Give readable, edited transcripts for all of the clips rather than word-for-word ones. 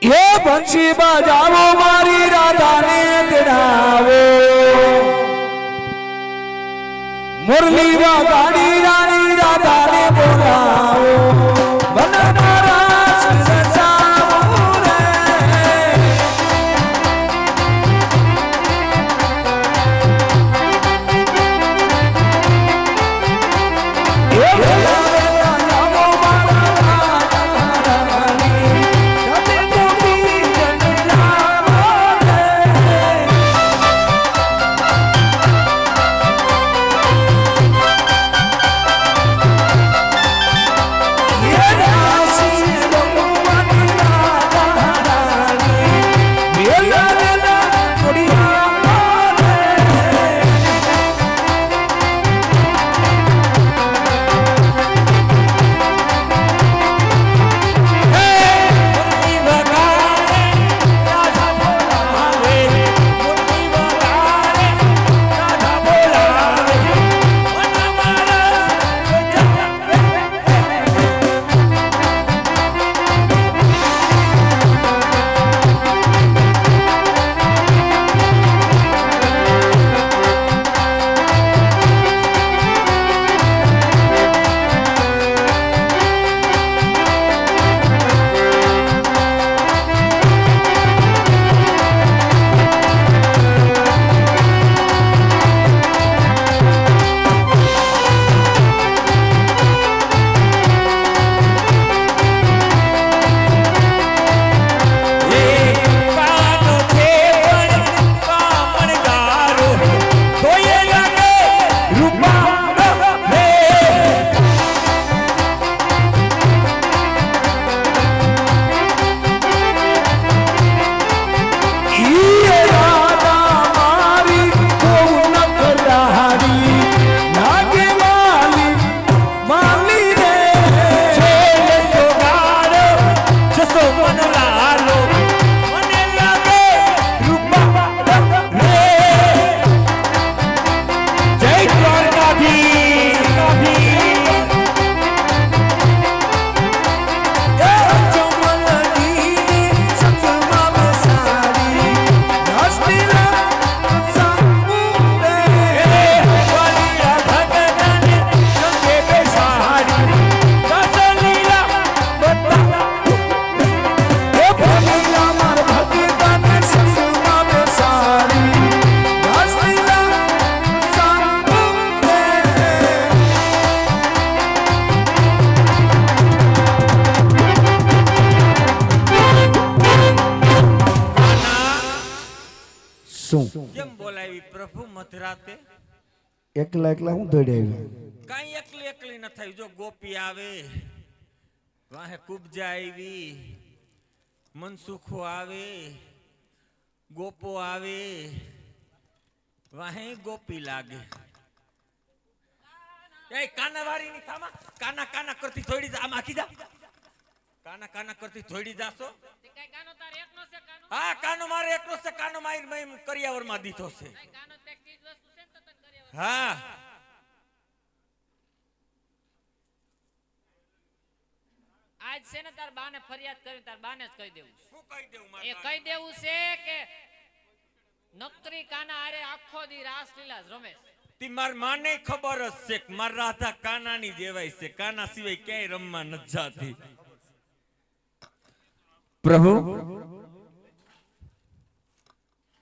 ये बंशी बजावो मारी राधा ने तेरावो मुरली वगाड़ी रानी राधा ने बोलावो बनना रास सजावो रे ये કેમ બોલાવી પ્રભુ મધરાતે એકલા એકલા હું દોડ્યા કાઈ એકલી એકલી ન થઈ જો ગોપી આવે વાહે કુબજા આવી મનસુખો આવે ગોપો આવે વાહે ગોપી લાગે એ કાનાવારી ની થામા કાના કાના કરતી થોડી આમ આખી જા કાના કાના કરતી થોડી જાસો તે કઈ કાનો તાર એકનો છે કાનો હા કાનો મારે એકનો છે કાનો માઈર મેં કરિયાવર માં દીધો છે કાનો તે ચીજ વસ્તુ છે તો તન કરિયાવર હા આજ છે ને તાર બાને ફરિયાદ કરી તાર બાને જ કહી દેવું શું કહી દેવું મારે એ કહી દેવું છે કે નકરી કાના આરે આખો દી રાસલીલા જ રમે તી માર માને ખબર જ છે કે માર રાધા કાનાની જેવાય છે કાના સિવાય ક્યાંય રમવા ન જાતી પ્રભુ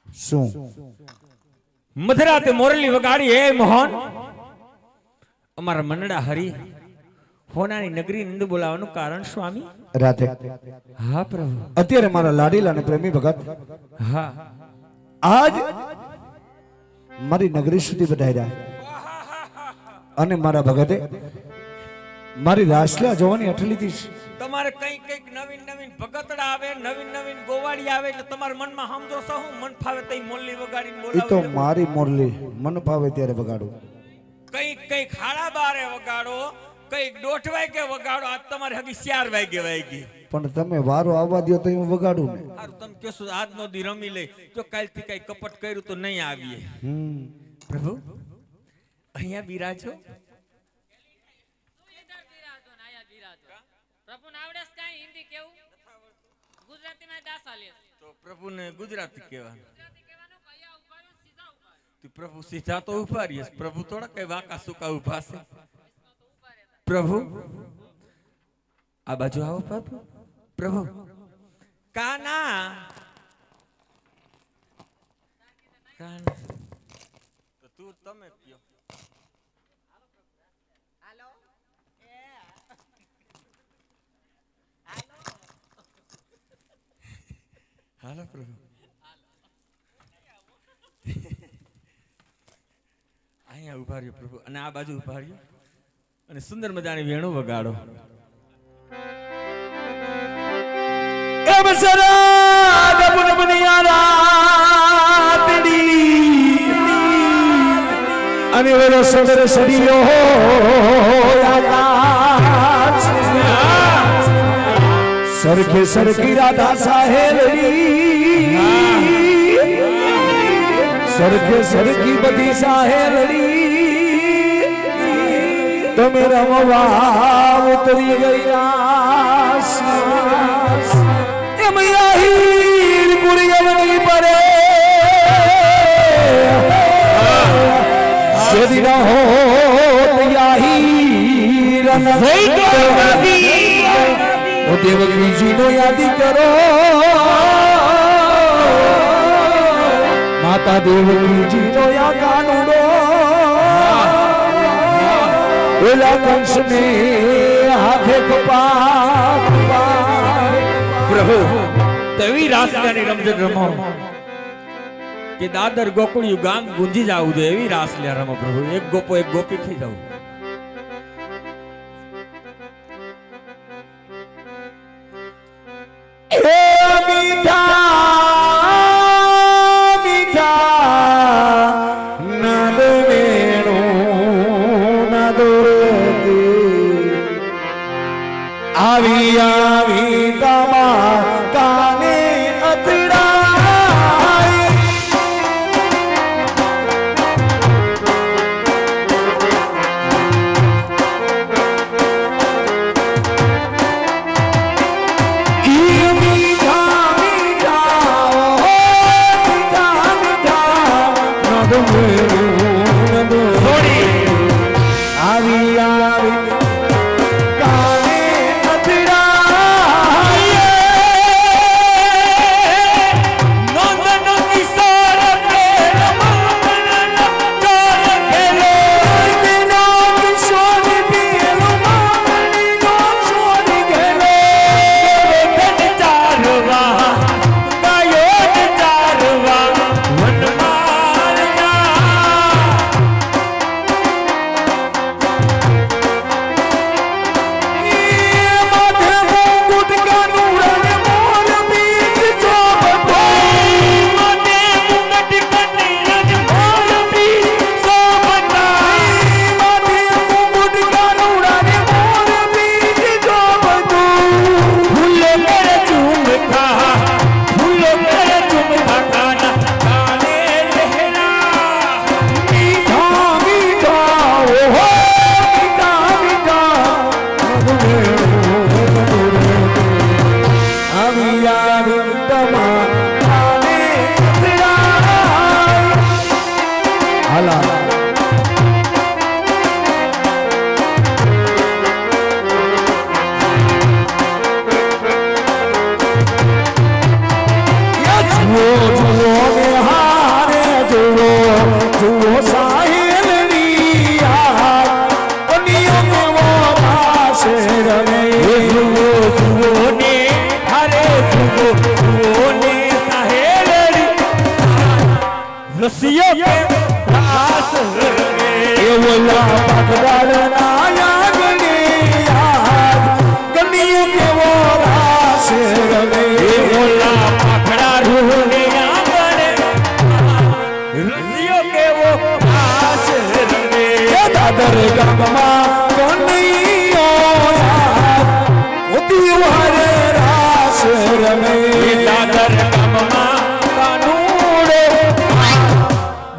શું મધરાતે મોરલી વગાડી હે મોહન અમારા મનડા હરી હોનાની નગરી નંદ બોલાવવાનું કારણ સ્વામી રાધે હા પ્રભુ અત્યારે મારા લાડીલા અને પ્રેમી ભગત હા આજ મારી નગરી સુધી વધાર્યા અને મારા ભગતે મારી રાસલા જોવાની અઠલી હતી તમારે કઈ કઈક નવીન નવીન ભગતડા આવે નવીન નવીન ગોવાડી આવે એટલે તમારા મનમાં સમજો છો હું મન ફાવે તઈ મોરલી વગાડીને એ તો બોલાવો મારી મોરલી મન ભાવે ત્યારે વગાડું કઈક કઈક 12:30 વગાડો કઈક 1:30 વાગે વગાડો આજ તમારે હજી 4 વાગે વાગી પણ તમે વારો આવવા દો તો હું વગાડું ને સારું તમે કહેશો આજનો દી રમી લઈ જો કાલથી કઈ કપટ કર્યું તો નહીં આવીએ પ્રભુ અહીંયા બિરાજો પ્રભુને આવડે છે કાઈ હિન્દી કેવું ગુજરાતીમાં તો પ્રભુને ગુજરાતી કહેવાનું. ગુજરાતી કહેવાનું કે અહીંયા ઊભા રહ્યો, સીધા ઊભા રહ્યો. તું પ્રભુ સીધા તો ઉભા રહીશ. પ્રભુ થોડા કઈ વાંકા સુકા ઉભા છે. તો ઊભા રહેતા. પ્રભુ આ બાજુ આવો પ્રભુ. પ્રભુ કાના કાના તો તું તમે કયો. હાલો પ્રભુ અહીંયા ઉભા રહ્યો પ્રભુ અને આ બાજુ ઉભા રહ્યો અને સુંદર મજાની વેણું વગાડો. એ બસરા દબુન બનિયારાતડી અને વેરો સદર સડીયો આકાશ સરખે સરખી રાધા સાહેલડી સરખે સરખી બધી સાહેલડી તમે રમવા ઉતરી ગયા એમ યાહીર ગુરિયવની પરે સદી ન હોત યાહીર ઓ દેવકીજીનો યાદી કરો માતા દેવકીજીનો યા કાનુડો ઓલા કંસને હાથે કપા પ્રભુ તેવી રાસલીલાની રમઝટ રમો કે દાદર ગોકુળિયું ગામ ગુંજી જાવું જોઈએ. એવી રાસલીલા રમો પ્રભુ. એક ગોપો એક ગોપી થઈ જાવ. આવી આવી તમા કાને અથડાય ઈ મીઠા મીઠા ઓ મીઠા મીઠા નદુ નદુ આવી આવી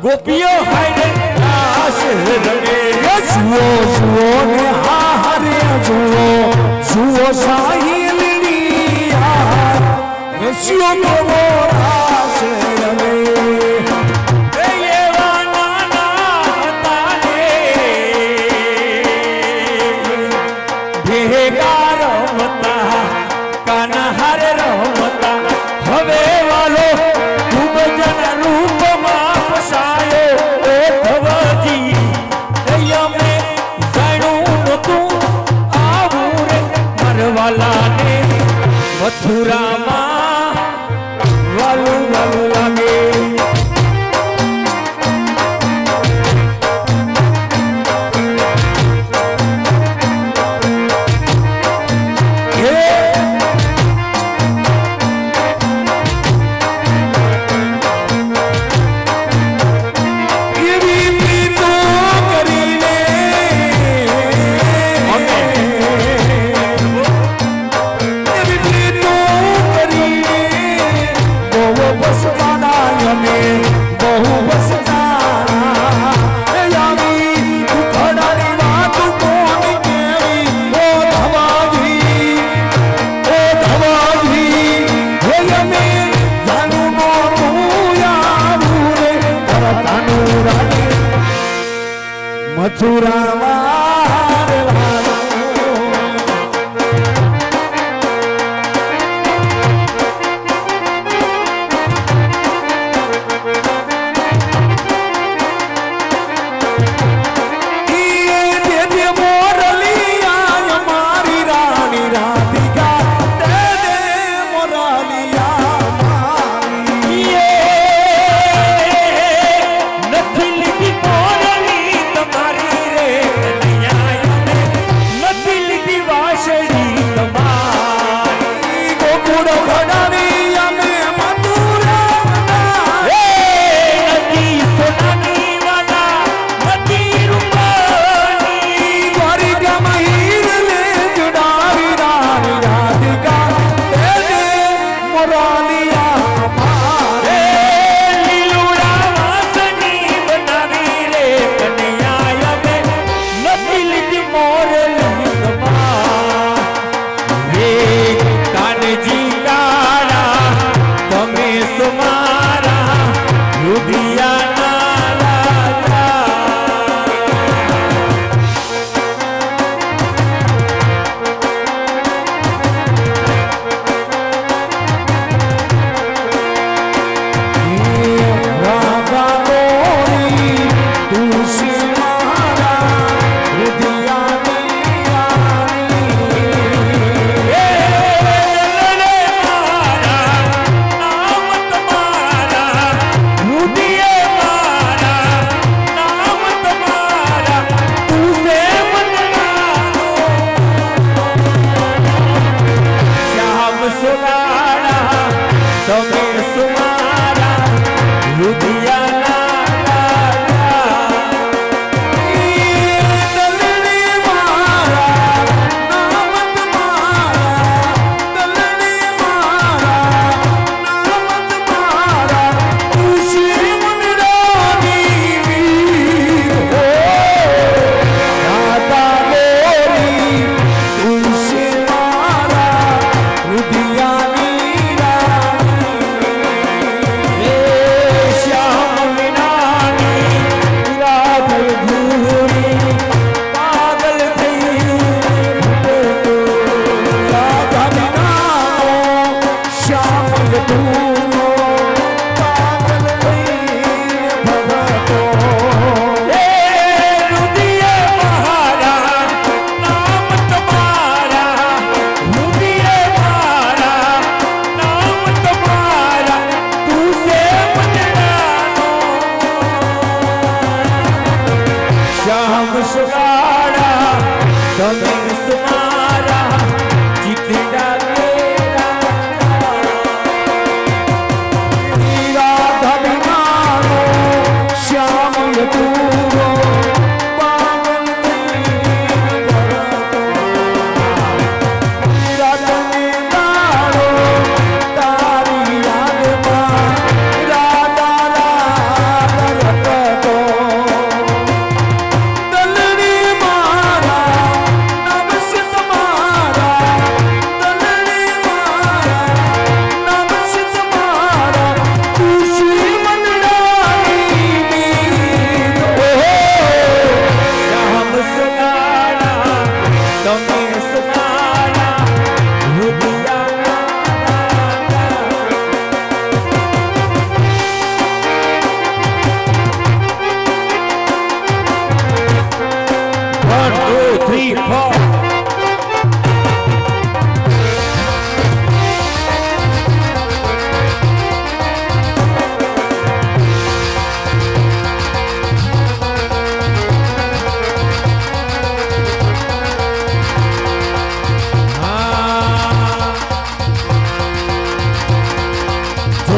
ગોપીઓ હારે રાસ રમે. જુઓ જુઓ ને હારે જુઓ જુઓ સાહિલની રસ્યો કેવો રાસ રમે એવા નાના હતા ને ભેગા રમતા કાના હારે રમતા હવે વાલો ખૂબ જન રૂપમાં ફસાયો એ ધવજી અમે જાણ્યું નતું આવું રે મરવાલાને મથુરામાં વાલું વાલું લાગે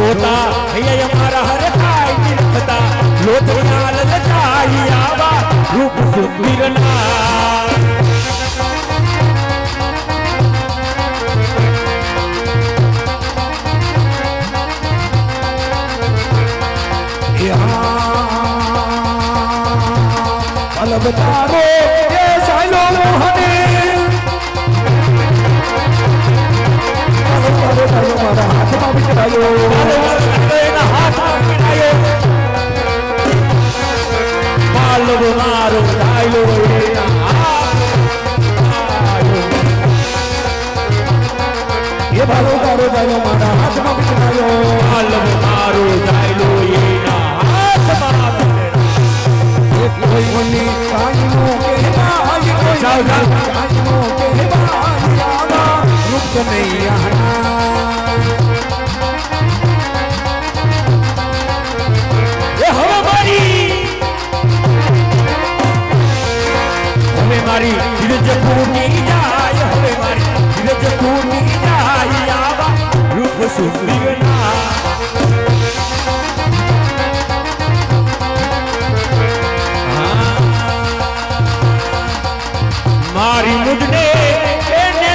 જોતા હૈયા અમારા હરે ખાઈ રખતા લોચના લલચાઈ આવા રૂપ સુંદરના અલબતારો એ સાયલો મોહને મારા હાથમાં વિચરાયો એના હાથમાં પીડાયો પાલવ મારો ડાયલો એ ભાલો તારો જાયલો મારા હાથમાં વિચરાયો પાલવ મારો ડાયલો એના હાથમાં કોઈ મને કાયમો કહેવાય કોઈ કાયમો કહેવાય આવા રૂપ નહીં આના એ હવે મારી ધીરજ ફૂટી જાય હવે મારી ધીરજ ફૂટી જાય આવા રૂપ સુંદરના મારી મુજને એને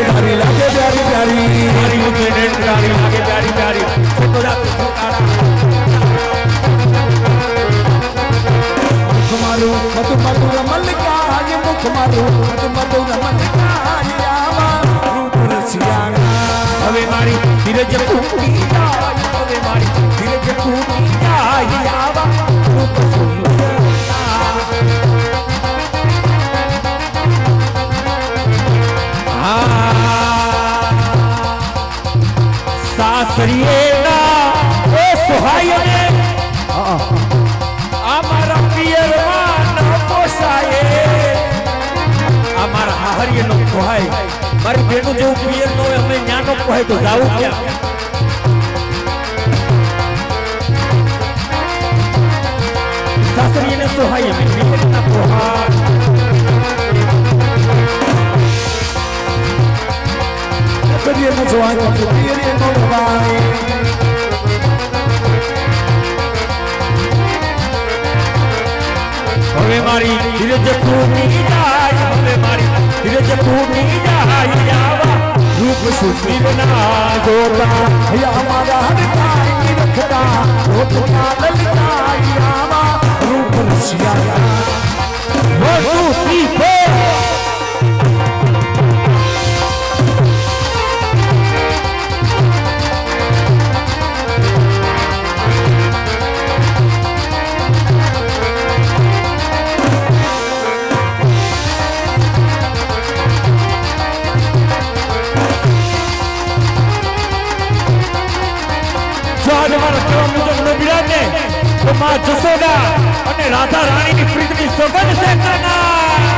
કટારી લાગે પ્યારી પ્યારી મારી મુજને કટારી લાગે પ્યારી પ્યારી છોકરા છોકરા મુખ મારું મધુ મધુર મલકાય મુખ મારું મધુ મધુર મલકાય આવા રૂપ રસિયાના હવે મારી ધીરજ ફૂટી જાય હવે મારી ધીરજ ફૂટી જાય આવા રૂપ સુંદરના સાસરીએના એ સુહાયને અમારા પિયરમાં ન પોસાય અમારા હાહરીનો પોહાય મારી બેનું જેવું પિયર નો હોય અમે ન્યાનો પોહાય તો જાવું ક્યાં સાસરીને સુહાય અમે પિયરના પોહાય કરીએ ન જોવાય તો કરીએ ન જોવાય હવે મારી ધીરજ ફૂટી જાય હવે મારી ધીરજ ફૂટી જાય આવા રૂપ સુંદરના જોતા હૈયા અમારા હરતાઈ રખતા રોટના લલકાઈ આવા રૂપ રસિયાના વધુ શીખો તો માં જશોદા અને રાધા રાણીની પ્રીતની સોગંદ છે કાના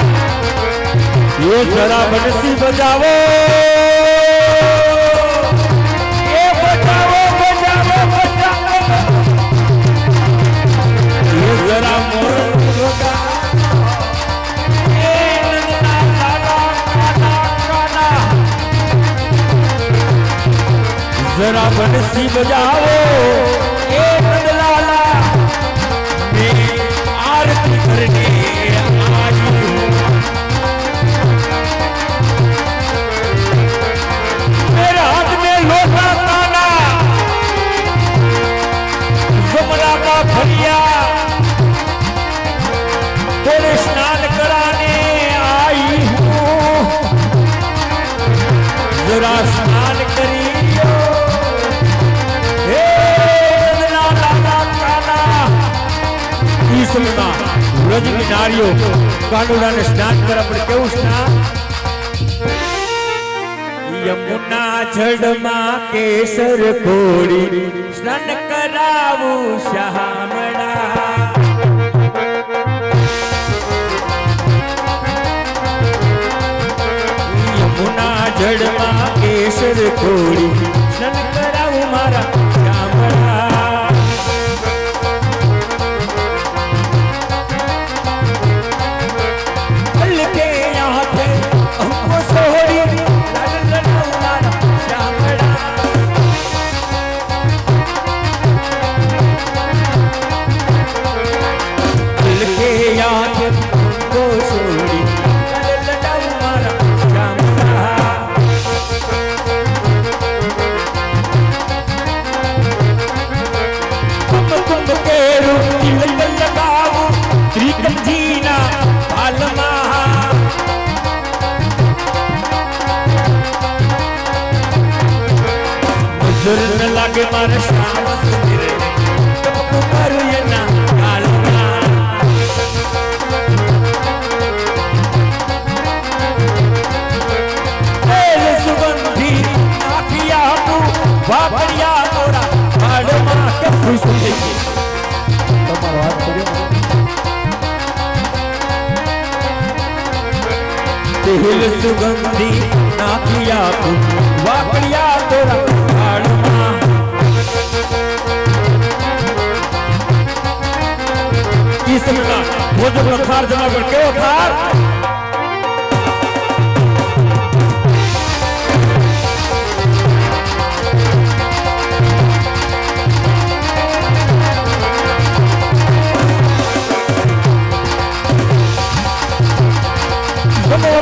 એ જરા બંસી બજાવો એ બજાવો બજાવો બજાવો એ જરા મોર એ નંદના લાલા કાના કાના જરા બંસી બજાવો એ નંદલાલા आरती करने आई हूँ मेरे हाथ में लोटा ताना जुमरा का फरिया तेरे स्नान कराने आई हूँ जरा स्नान करियो વ્રજની નારીઓ કાંડોડાને સ્નાન કરે પણ કેવું સ્નાન યમુના જળમાં કેસર ઘોડી સ્નાન કરાવું શામળા યમુના જળમાં કેસર ઘોડી સ્નાન કરાવું મારા શામળા નજર ન લાગે મારે શ્યામ સુંદર ટપકું કરું એના ગાલમાં તેલ સુગંધી નાખી આપું વાપર્યા મોરા વાડમાં કે ખુશ થઈ ગઈ તમારો હાથ કર્યો તેલ સુગંધી નાખી આપું વાપર્યા તોરા વાડમાં ઈ સમયના ભોજનનો થાર જમાવટ કેવો થાર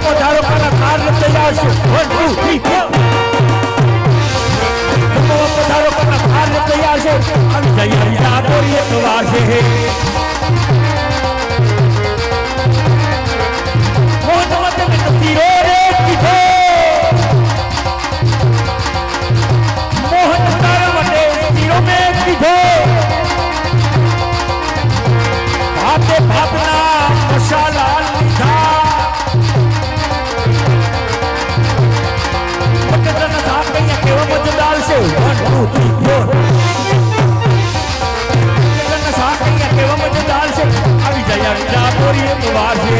પધારો કાના થાર તૈયાર છે 1 2 3 પધારો કાના થાર તૈયાર છે આવી જઈએ આદોરી એક વાર છે મોહમ્મદ ને તસીરો રે કીધો મોહન તારા વટે સીરો મે કીધો ભાતે ભાતના મસાલા લીધા કેવા મજેદાર છે 1 2 3 4 કેવા મજેદાર છે આવી જાય ચાપોરી એક વાર છે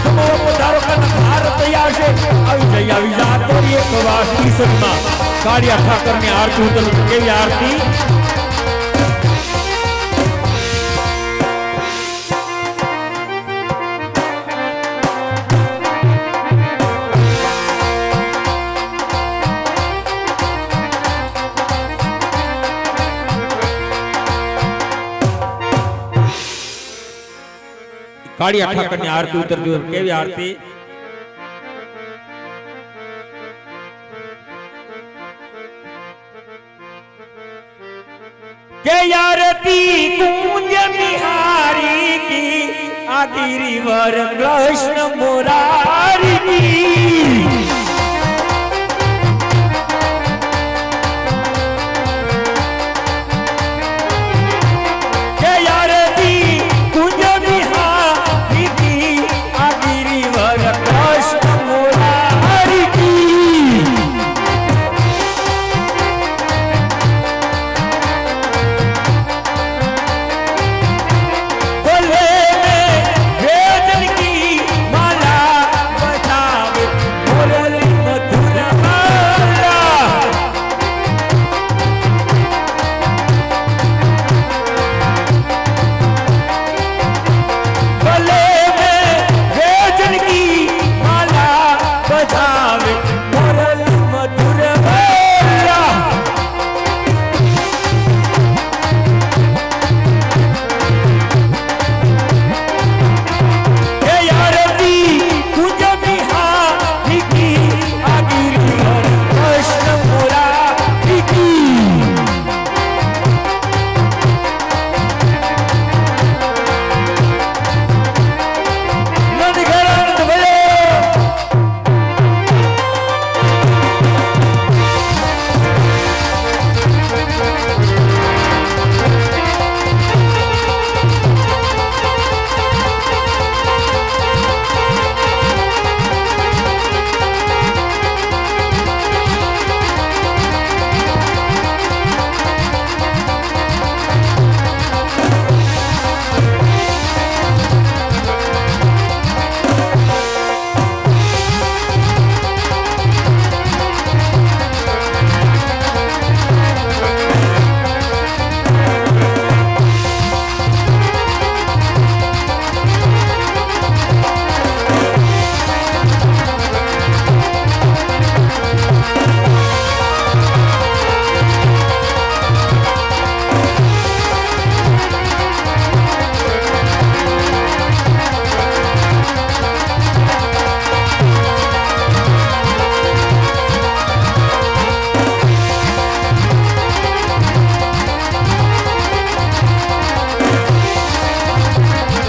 તમારો પધારો કરના થાર તૈયાર છે આવી જાય ચાપોરી એક વાર કિશનમાં કાળિયા ઠાકરની આરતી ઉતરી કેવી આરતી કાળિયા ઠાકરની આરતી ઉતરતી કેવી આરતી કે આરતી કુંજ બિહારી કી આ गिरिवर कृष्ण मुरारी की